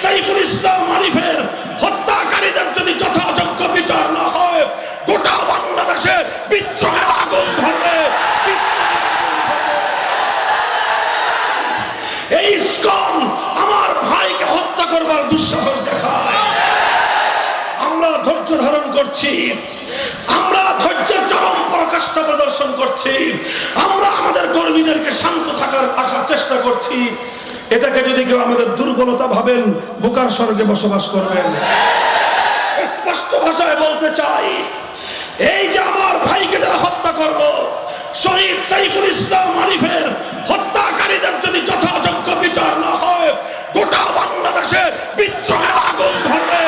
সাইফুল ইসলাম আরিফের হত্যাকারীদের যদি যথাযোগ্য বিচার না হয়, গোটা বাংলাদেশে বিদ্রোহের আগুন ধরবে। এই ইসকন আমার ভাইকে হত্যা করবার দুঃসাহস দেখায়। আমরা ধৈর্য ধারণ করছি, আমরা ধৈর্যের চরম পরাকাষ্ঠা প্রদর্শন করছি, আমরা আমাদের কর্মীদেরকে শান্ত রাখার চেষ্টা করছি। এটাকে যদি কেউ আমাদের দুর্বলতা ভাবেন, বোকার স্বর্গে বসবাস করবেন। স্পষ্ট ভাষায় বলতে চাই, এই যে আমার ভাইকে যারা হত্যা করব, শহীদ সাইফুল ইসলাম আরিফের হত্যাকারীদের যদি যথাযোগ্য বিচার না হয়, গোটা বাংলাদেশে বিদ্রোহের আগুন ধরবে।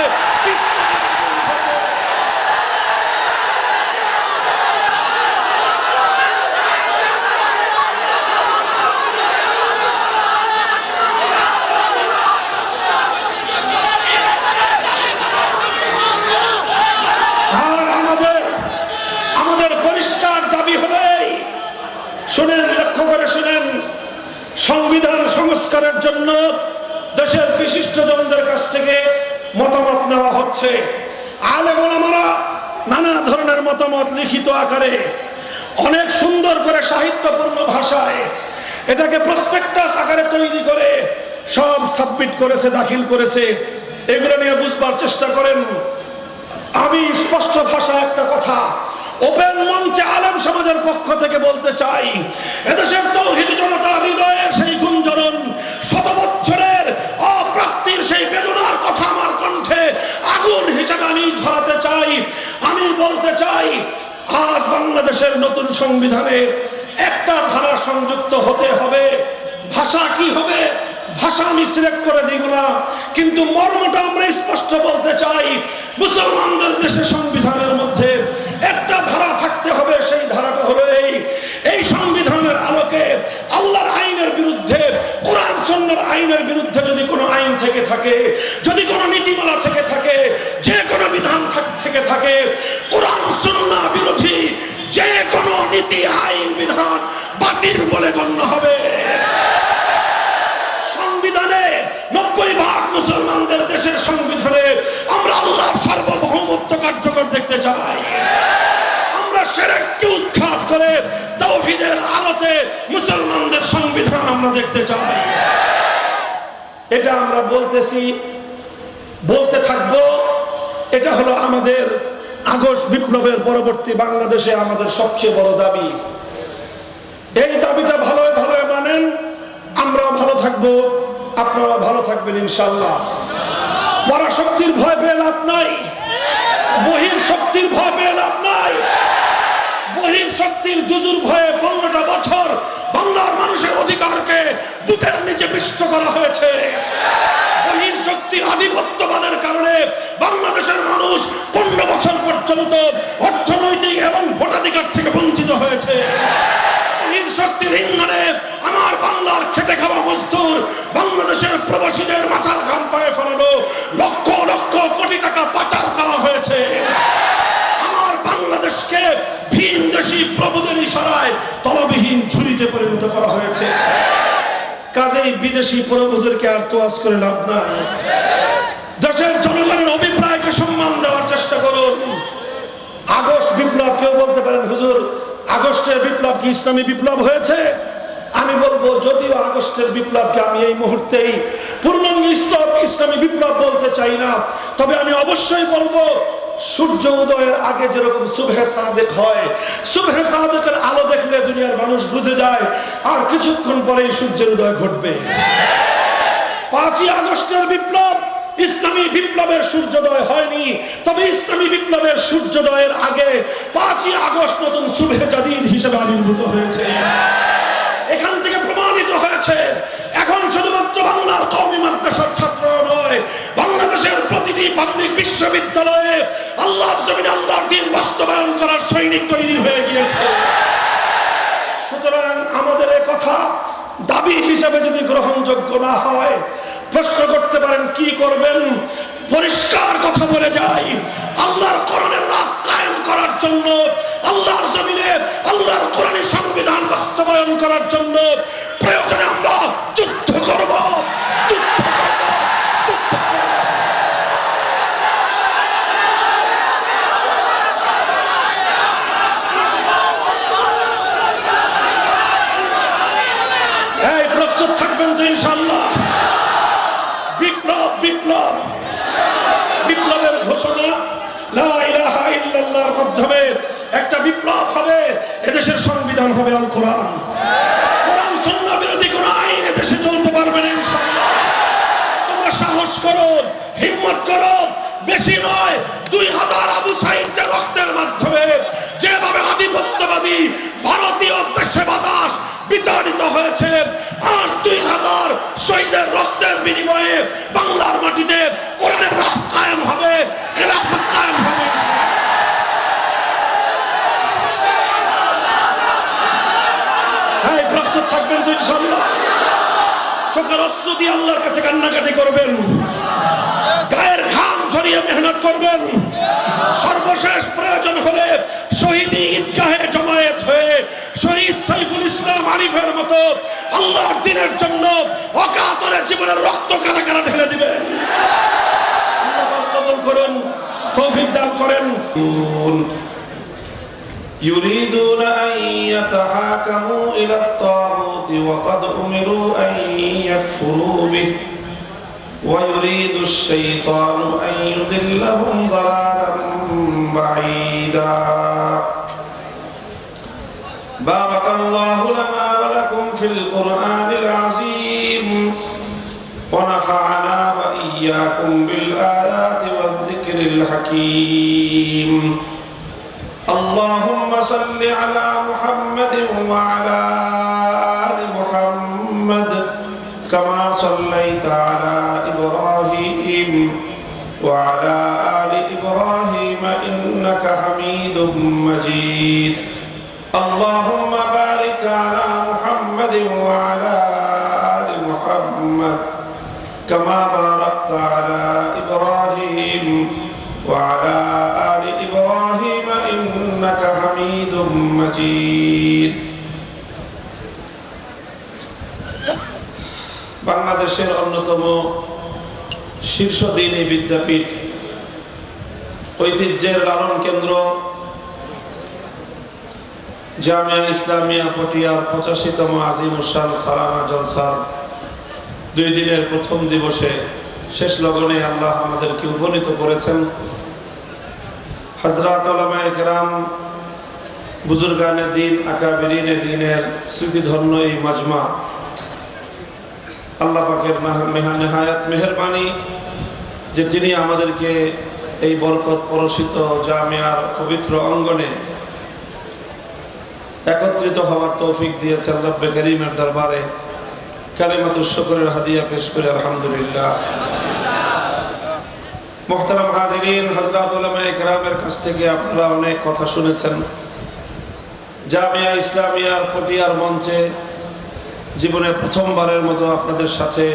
শুনেন, লক্ষ্য করে শুনেন, সংবিধান সংস্কারের জন্য দেশের বিশিষ্টজনদের কাছ থেকে মতামত নেওয়া হচ্ছে। আলেম ওলামারা নানা ধরনের মতামত লিখিত আকারে অনেক সুন্দর করে সাহিত্যপূর্ণ ভাষায় এটাকে প্রসপেক্টাস আকারে তৈরি করে সব সাবমিট করেছে, দাখিল করেছে। এগুলো নিয়ে বুঝবার চেষ্টা করেন। আমি স্পষ্ট ভাষায় একটা কথা ওপেন মঞ্চে আলেম সমাজের পক্ষ থেকে বলতে চাই, এদেশের তাওহীদি জনতার হৃদয়ের সেই গুঞ্জরণ, শত বছরের অপ্রাপ্তির সেই বেদনার কথা আমার কণ্ঠে আগুন হিসেবে আমি ধরাতে চাই। আমি বলতে চাই, আজ বাংলাদেশের নতুন সংবিধানে একটা ধারা সংযুক্ত হতে হবে। ভাষা কি হবে, ভাষা আমি সিলেক্ট করে দিব না, কিন্তু মর্মটা আমরা স্পষ্ট বলতে চাই। মুসলমানদের দেশে সংবিধানের মধ্যে একটা ধারা থাকতে হবে। সেই ধারাটা হলো এই সংবিধানের আলোকে আল্লাহর আইনের বিরুদ্ধে, কোরআন সুন্নাহর আইনের বিরুদ্ধে যদি কোনো আইন থেকে থাকে, যদি কোনো নীতিমালা থেকে থাকে, যে কোনো বিধান থেকে থাকে, কোরআন সুন্নাহ বিরোধী যে কোনো নীতি, আইন, বিধান বাতিল বলে গণ্য হবে। সংবিধানে 90% মুসলমানদের দেশের সংবিধানে আমরা আল্লাহর সার্বভৌমত্ব কার্যকর দেখতে চাই। আমরা শিরককে উৎখাত করে তাওহীদের আলোতে মুসলমানদের সংবিধান আমরা দেখতে চাই। এটা আমরা বলতেছি, বলতে থাকবো। এটা হলো আমাদের আগস্ট বিপ্লবের পরবর্তী বাংলাদেশে আমাদের সবচেয়ে বড় দাবি। এই দাবিটা ভালো ভালো মানেন, আমরাও ভালো থাকবো, আপনারা ভালো থাকবেন ইনশাআল্লাহ। পরাশক্তির ভয় পেয়ে লাভ নাই, বহির শক্তির ভয় পেয়ে লাভ নাই। বহির শক্তির জুজুর ভয়ে 15টা বছর বাংলার মানুষের অধিকারকে বুকের নিচে পিষ্ট করা হয়েছে। বহির শক্তির আধিপত্যবাদের কারণে বাংলাদেশের মানুষ 15 বছর পর্যন্ত অর্থনৈতিক এবং ভোটাধিকার থেকে বঞ্চিত হয়েছে। শক্তির ইন্ধনে আমার বাংলার খেটে খাওয়া মজদুর, বাংলাদেশের প্রবাসীদের মাথার ঘাম পায়ে ফেলানো লক্ষ লক্ষ কোটি টাকা পাচার করা হয়েছে। আমার বাংলাদেশকে ভিনদেশী প্রভুদের ইশারায় তলবিহীন ঝুড়িতে পরিণত করা হয়েছে। কাজেই বিদেশি প্রভুদেরকে আর তোয়াজ করে লাভ নাই। দেশের জনগণের অভিপ্রায়কে সম্মান দেওয়ার চেষ্টা করুন। আগস্ট বিপ্লব, কেউ বলতে পারেন হুজুর আগস্টের বিপ্লব কি ইসলামী বিপ্লব হয়েছে? আমি বলবো, যদিও আগস্টের বিপ্লবকে আমি এই মুহূর্তেই পূর্ণাঙ্গ ইসলামী বিপ্লব বলতে চাই না, তবে আমি অবশ্যই বলবো, সূর্য উদয়ের আগে যেরকম সুবহে সাদেক হয়, সুবহে সাদেকের আলো দেখলে দুনিয়ার মানুষ বুঝে যায় আর কিছুক্ষণ পরেই সূর্যের উদয় ঘটবে। 5ই আগস্টের বিপ্লব ইসলামী বিপ্লবের সূর্যোদয় হয়নি, তবে ইসলামী বিপ্লবের সূর্যোদয়ের আগে 5ই আগস্ট নতুন সুবহে জাদিদ হিসেবে আবির্ভূত হয়েছে। এখান থেকে প্রমাণিত হয়েছে এখন শুধুমাত্র বাংলার কওমি মাদ্রাসার ছাত্র নয়, বাংলাদেশের প্রতিটি পাবলিক বিশ্ববিদ্যালয়ে আল্লাহর জমিনে আল্লাহর দ্বীন বাস্তবায়ন করার সৈনিক তৈরি হয়ে গিয়েছে। সুতরাং আমাদের এই কথা দাবি হিসেবে যদি গ্রহণযোগ্য না হয়, প্রশ্ন করতে পারেন কি করবেন? পরিষ্কার কথা বলে যাই, আল্লাহর কোরআনের রাজ কায়েম করার জন্য, আল্লাহর জমিনে আল্লাহর কোরআনের সংবিধান বাস্তবায়ন করার জন্য প্রয়োজনে আমরা যুদ্ধ করব, যুদ্ধ করব, যুদ্ধ তোমরা সাহস করো, হিম্মত করো, বেশি নয় 2000 আবু সাঈদের রক্তের মাধ্যমে যেভাবে আধিপত্যবাদী ভারতীয় দেশবাদাস বিতাড়িত হয়েছে, আর 2000 শহীদের রক্তের বিনিময়ে বাংলার মাটিতে কোরআনের রাজ কায়েম হবে, খেলাফত কায়েম হবে। হ্যাঁ, প্রস্তুত থাকবেন তো ইনশাআল্লাহ? চোখের অস্ত্র দিয়ে আল্লাহর কাছে কান্নাকাটি করবেন, গায়ের ঘাম ঝরিয়ে মেহনত করবেন, সর্বশেষ প্রয়োজন হলে শহীদি ঈদগাহে জমায়েত হয়ে শহীদ সাইফুল ইসলাম আরিফের মতো আল্লাহর দ্বীনের জন্য অকাতরে জীবনের রক্ত কারা কারা ঢেলে দিবেন। আল্লাহ কবুল করুন, তৌফিক দান করেন। يريدون أن يتحاكموا إلى الطاغوت وقد أمروا أن يكفروا به ويريد الشيطان أن يضلهم ضلالا بعيدا. بارك الله لنا ولكم في القرآن العظيم ونفعنا وإياكم بالآيات والذكر الحكيم. اللهم صل على محمد وعلى آل محمد كما صليت على إبراهيم وعلى آل إبراهيم إنك حميد مجيد. اللهم بارك على محمد وعلى آل محمد كما باركت على إبراهيم وعلى آل إبراهيم إنك حميد مجيد. বাংলাদেশের অন্যতম শীর্ষ দ্বীনি বিদ্যাপীঠ, ঐতিহ্যের লালন কেন্দ্র জামিয়া ইসলামিয়া পটিয়ার 85তম আজিমুসান সালানা জলসার 2 দিনের প্রথম দিবসে শেষ লগনে আল্লাহ আমাদেরকে উপনীত করেছেন। হযরত উলামায়ে কেরাম, বুজুর্গানে দ্বীন, আকাবিরিনে দ্বীনের স্মৃতিধন্য এই মাজমা, আল্লাহ পাকের নেহায়াত মেহেরবানি যে তিনি আমাদেরকে এই বরকত পরশিত জামিয়ার পবিত্র অঙ্গনে একত্রিত হওয়ার তৌফিক দিয়েছেন। রব্বে করিমের দরবারে কালিমাতুশ শুকরের হাদিয়া পেশ করে আলহামদুলিল্লাহ। মুহতারাম হাজিরিন, হযরত উলামায়ে কেরামের কাছ থেকে আপনারা অনেক কথা শুনেছেন। জামিয়া ইসলামিয়ার পটিয়ার মঞ্চে জীবনে প্রথমবারের মতো আপনাদের সাথে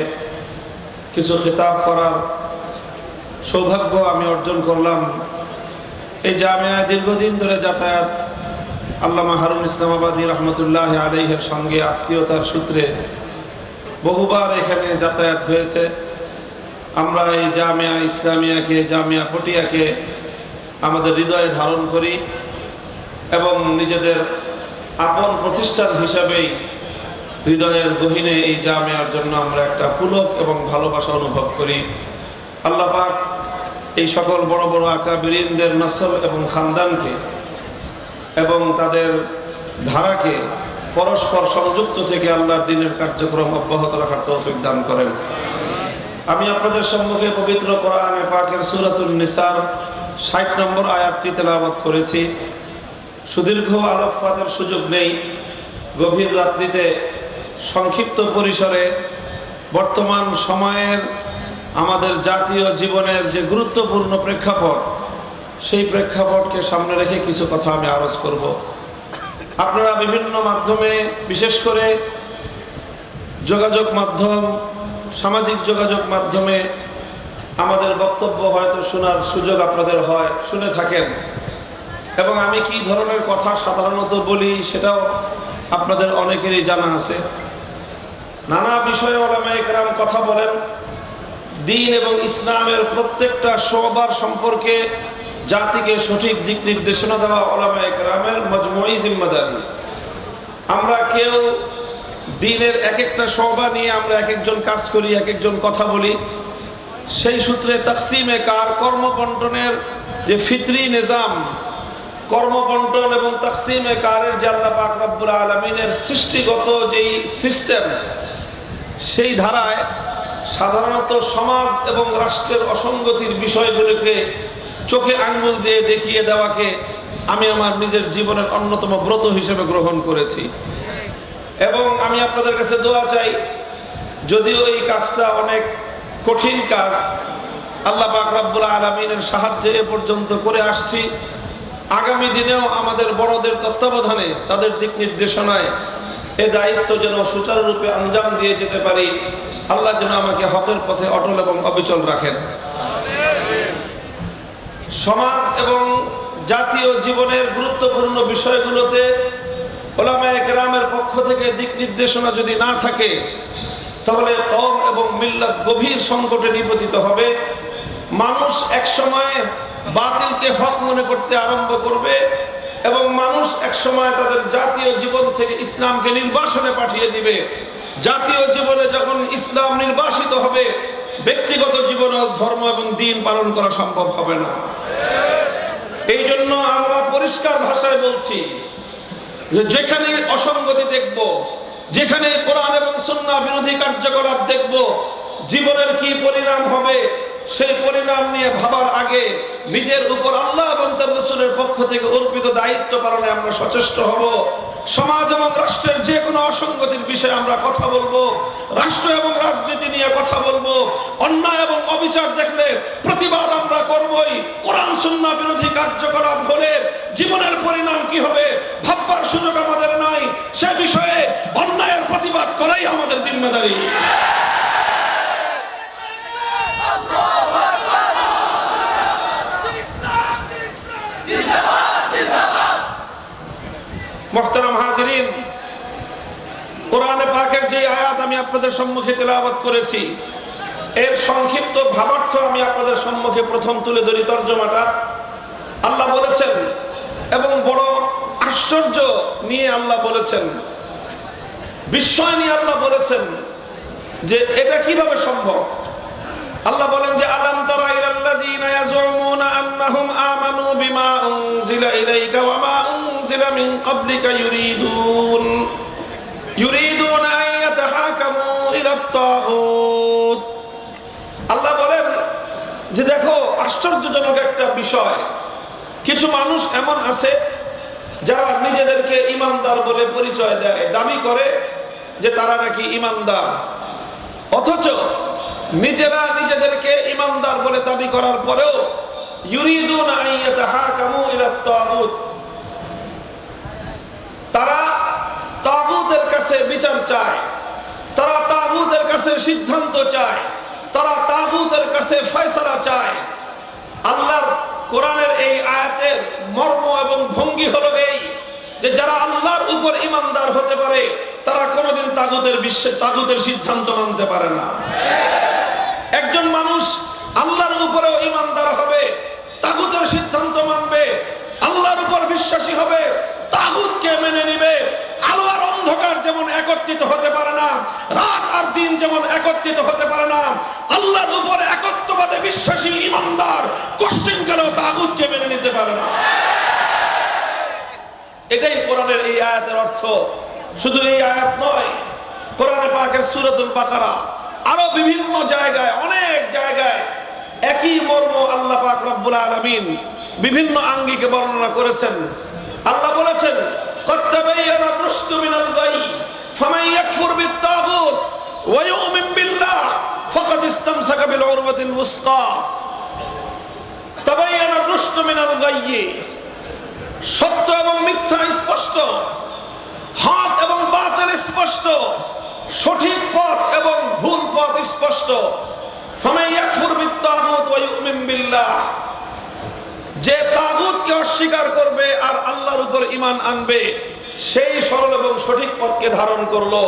কিছু খিতাব করার সৌভাগ্য আমি অর্জন করলাম। এই জামিয়ায় দীর্ঘদিন ধরে যাতায়াত, আল্লামা হারুন ইসলামাবাদী রহমতুল্লাহ আলাইহির সঙ্গে আত্মীয়তার সূত্রে বহুবার এখানে যাতায়াত হয়েছে। আমরা এই জামিয়া ইসলামিয়াকে, জামিয়া পটিয়াকে আমাদের হৃদয়ে ধারণ করি এবং নিজেদের আপন প্রতিষ্ঠান হিসাবেই হৃদয়ের গহীনে এই জামিয়ার জন্য আমরা একটা পুলক এবং ভালোবাসা অনুভব করি। আল্লাহ পাক এই সকল বড় বড় আকাবিরিনদের নসল এবং খানদানকে এবং তাদের ধারাকে পরস্পর সংযুক্ত থেকে আল্লাহর দ্বীনের কার্যক্রম অব্যাহত রাখার তৌফিক দান করেন। আমি আপনাদের সম্মুখে পবিত্র কোরআনে পাকের সূরাতুন নিসার 60 নম্বর আয়াতটি তেলাওয়াত করেছি। সুদীর্ঘ আলোকপাতের সুযোগ নেই, গভীর রাত্রিতে সংক্ষিপ্ত পরিসরে বর্তমান সময়ের আমাদের জাতীয় জীবনের যে গুরুত্বপূর্ণ প্রেক্ষাপট, সেই প্রেক্ষাপটকে সামনে রেখে কিছু কথা আমি আরজ করব। আপনারা বিভিন্ন মাধ্যমে, বিশেষ করে যোগাযোগ মাধ্যম, সামাজিক যোগাযোগ মাধ্যমে আমাদের বক্তব্য হয়তো শোনার সুযোগ আপনাদের হয়, শুনে থাকেন, এবং আমি কি ধরনের কথা সাধারণত বলি সেটাও আপনাদের অনেকেরই জানা আছে। নানা বিষয়ে উলামায়ে কেরাম কথা বলেন। দ্বীন এবং ইসলামের প্রত্যেকটা শোবার সম্পর্কে জাতিকে সঠিক দিক নির্দেশনা দেওয়া উলামায়ে কেরামের মজমুই জিম্মাদারি। আমরা কেউ দ্বীনের এক একটা শোবা নিয়ে আমরা এক একজন কাজ করি, এক একজন কথা বলি। সেই সূত্রে তাকসিমে কার, কর্মবন্টনের যে ফিতরি নিজাম, কর্মবন্টন এবং তাকসিমে কারের যে আল্লাহ পাক রব্বুল আলামিনের সৃষ্টিগত যেই সিস্টেম, সেই ধারায় সাধারণত সমাজ এবং রাষ্ট্রের অসঙ্গতির বিষয়গুলোকে চোখে আঙ্গুল দিয়ে দেখিয়ে দেওয়াকে আমি আমার নিজের জীবনের অন্যতম ব্রত হিসেবে গ্রহণ করেছি। এবং আমি আপনাদের কাছে দোয়া চাই, যদিও এই কাজটা অনেক কঠিন কাজ, আল্লাহ পাক রব্বুল আলামিনের সাহায্যে এ পর্যন্ত করে আসছি। আগামী দিনেও আমাদের বড়দের তত্ত্বাবধানে, তাদের দিক নির্দেশনায় এ দায়িত্ব যেন সুচারুরূপে আঞ্জাম দিয়ে যেতে পারি। আল্লাহ যেন আমাকে হকের পথে অটল এবং অবিচল রাখেন। সমাজ এবং জাতীয় জীবনের গুরুত্বপূর্ণ বিষয়গুলোতে উলামায়ে কেরামের পক্ষ থেকে দিক নির্দেশনা যদি না থাকে, তাহলে কওম এবং মিল্লাত গভীর সংকটে নিপতিত হবে। মানুষ একসময় বাতিলকে হক মনে করতে আরম্ভ করবে এবং মানুষ একসময় তাদের জাতীয় জীবন থেকে ইসলামকে নির্বাসনে পাঠিয়ে দিবে। জাতীয় জীবনে যখন ইসলাম নির্বাসিত হবে, ব্যক্তিগত জীবনে ধর্ম এবং দ্বীন পালন করা সম্ভব হবে না। এই জন্য আমরা পরিষ্কার ভাষায় বলছি যে যেখানে অসঙ্গতি দেখব, যেখানে কোরআন এবং সুন্নাহ বিরোধী কার্যকলাপ দেখব, জীবনের কি পরিণাম হবে সেই পরিণাম নিয়ে ভাবার আগে নিজের উপর আল্লাহ এবং তার রাসূলের পক্ষ থেকে অর্পিত দায়িত্ব পালনে আমরা সচেষ্ট হব। সমাজ এবং রাষ্ট্রের যে কোনো অসঙ্গতির বিষয়ে আমরা কথা বলবো, রাষ্ট্র এবং রাজনীতি নিয়ে কথা বলবো। অন্যায় এবং অবিচার দেখলে প্রতিবাদ আমরা করবই। কোরআন সুন্নাহ বিরোধী কার্যকলাপ হলে জীবনের পরিণাম কি হবে ভাববার সুযোগ আমাদের নাই। সে বিষয়ে অন্যায়ের প্রতিবাদ করাই আমাদের জিম্মেদারি। মুহতারাম হাজিরিন, কোরআনে পাকের যে আয়াত আমি আপনাদের সম্মুখে তেলাওয়াত করেছি, এর সংক্ষিপ্ত ভাবার্থ আমি আপনাদের সম্মুখে প্রথম তুলে ধরি। তরজমাটা আল্লাহ বলেছেন এবং বড় আশ্চর্য নিয়ে আল্লাহ বলেছেন, বিস্ময় নিয়ে আল্লাহ বলেছেন যে এটা কিভাবে সম্ভব। আল্লাহ বলেন যে আলাম তারা ইলাল্লাযীনা ইয়াজুমুনা আন্নাহুম আমানু বিমা উনজিলা ইলাইকা ওয়া মা উনজিলা মিন ক্বাবলিকা ইউরিদুনা আন ইয়াতাহাকামু ইলাত তাগুত। আল্লাহ বলেন যে দেখো, আশ্চর্যজনক একটা বিষয়, কিছু মানুষ এমন আছে যারা নিজেদেরকে ঈমানদার বলে পরিচয় দেয়, দাবি করে যে তারা নাকি ঈমানদার, অথচ নিজেরা নিজেদেরকে ঈমানদার বলে দাবি করার পরেও ইউরিদুনা আন ইয়াতাহাকামু ইলাত তাগুত, তারা তাগুতের কাছে বিচার চায়, তারা তাগুতের কাছে সিদ্ধান্ত চায়, তারা তাগুতের কাছে ফয়সালা চায়। আল্লাহর কোরআনের এই আয়াতের মর্ম এবং ভঙ্গি হলো এই যে যারা আল্লাহর উপর ঈমানদার হতে পারে তারা কোনোদিন তাগুতের সিদ্ধান্ত মানতে পারে না। একজন মানুষ আল্লাহর উপরেও ঈমানদার হবে, তাগুতের সিদ্ধান্ত মানবে, আল্লাহর উপর বিশ্বাসী হবে, তাগুতকে মেনে নিবে। আলো আর অন্ধকার যেমন একত্রিত হতে পারে না, রাত আর দিন যেমন একত্রিত হতে পারে না, আল্লাহর উপর একত্ববাদে বিশ্বাসী ঈমানদার কোশ্চিনকালেও তাগুতকে মেনে নিতে পারে না। এটাই কোরআনের এই আয়াতের অর্থ। শুধু এই আয়াত নয়, কোরআনে পাকের সূরাতুল বাকারা আরো বিভিন্ন জায়গায়, অনেক জায়গায় একই মর্ম আল্লাহ পাক রব্বুল আলামিন বিভিন্ন আঙ্গিকে বর্ণনা করেছেন। আল্লাহ বলেছেন, قد تبين الرشد من الغي فمن يكفر بالطاغوت ويؤمن بالله فقد استمسك بالعروة الوثقى تبين الرشد من الغي। সত্য এবং মিথ্যা স্পষ্ট, হক এবং বাতিল স্পষ্ট, সঠিক পথ এবং ভুল পথ স্পষ্ট। ফামান ইয়াকফুর বিত-তাগুত ওয়া ইউমিন বিল্লাহ, যে তাগুতকে অস্বীকার করবে আর আল্লাহর উপর ঈমান আনবে সেই সরল এবং সঠিক পথকে ধারণ করলো।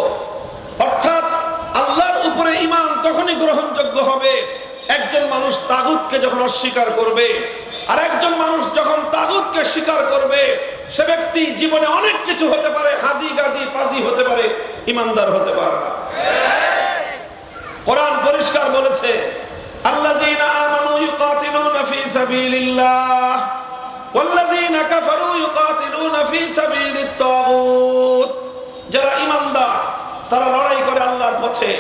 অর্থাৎ আল্লাহর উপরে ঈমান তখনই গ্রহণযোগ্য হবে একজন মানুষ তাগুতকে যখন অস্বীকার করবে। আর একজন মানুষ যখন তাগুতকে স্বীকার করবে, সে ব্যক্তি জীবনে অনেক কিছু হতে পারে, হাজি গাজি পাজি হতে পারে, ঈমানদার হতে পারে না। কোরআন পরিষ্কার বলেছে, আল্লাযীনা আমানু ইউকাতিলুনা ফি সাবিলিল্লাহ ওয়াল্লাযীনা কাফারু ইউকাতিলুনা ফি সাবিলিত তাগুত। যারা ঈমানদার তারা লড়াই করে আল্লাহর পথে,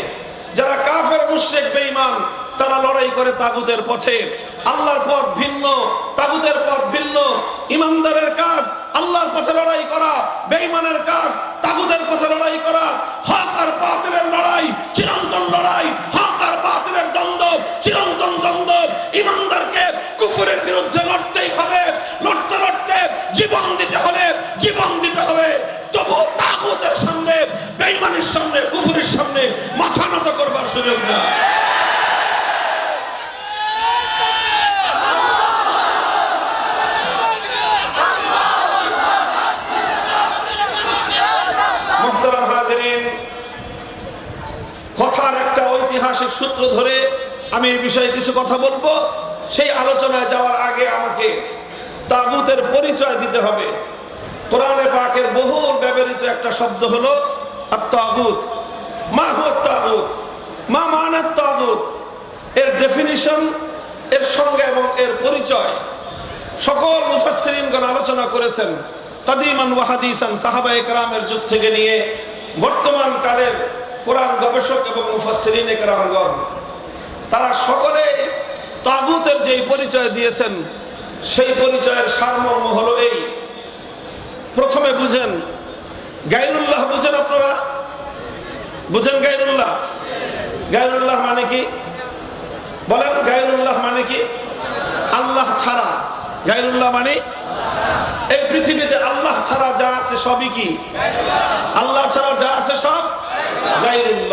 যারা কাফের মুশরিক বেঈমান তারা লড়াই করে তাগুতের পথে। আল্লাহর পথ ভিন্ন, তাগুতের পথ ভিন্ন। ইমানদারের কাজ আল্লাহর পথে লড়াই করা, বেঈমানের কাজ তাগুতের পথে লড়াই করা। হক আর বাতিলের লড়াই চিরন্তন লড়াই, হক আর বাতিলের দ্বন্দ্ব চিরন্তন দ্বন্দ্ব। ইমানদারকে কুফরের বিরুদ্ধে লড়তেই হবে, লড়তে লড়তে জীবন দিতে হলে জীবন দিতে হবে। তবু তাগুতের সামনে, বেঈমানের সামনে, কুফরের সামনে মাথা নত করবার সুযোগ না। মুহতারাম হাজিরিন, কথার একটা ঐতিহাসিক সূত্র ধরে আমি এই বিষয়ে কিছু কথা বলবো। সেই আলোচনায় যাওয়ার আগে আমাকে তাগুতের পরিচয় দিতে হবে। কোরআনে পাকের বহুল ব্যবহৃত একটা শব্দ হলো আত-তাগুত। মা হুয়া আত-তাগুত, মা মানা আত-তাগুত, এর ডেফিনিশন, এর সঙ্গে এবং এর পরিচয় সকল মুফাসসিরিনগণ আলোচনা করেছেন। কাদিমান ওয়া হাদিসান, সাহাবায়ে কেরামের যুগ থেকে নিয়ে বর্তমান কালের কোরআন গবেষক এবং মুফাসসিরিনে কেরামগণ তারা সকলে তাগুতের যেই পরিচয় দিয়েছেন সেই পরিচয়ের সারমর্ম হলো এই। প্রথমে বুঝেন গায়রুল্লাহ, বুঝেন আপনারা? বুঝেন গায়রুল্লাহ? গায়রুল্লাহ মানে কি বলেন? গায়রুল্লাহ মানে কি? আল্লাহ ছাড়া। গায়রুল্লাহ মানে এই পৃথিবীতে আল্লাহ ছাড়া যা আছে সবই কি? আল্লাহ ছাড়া যা আছে সব গায়রুল্লাহ।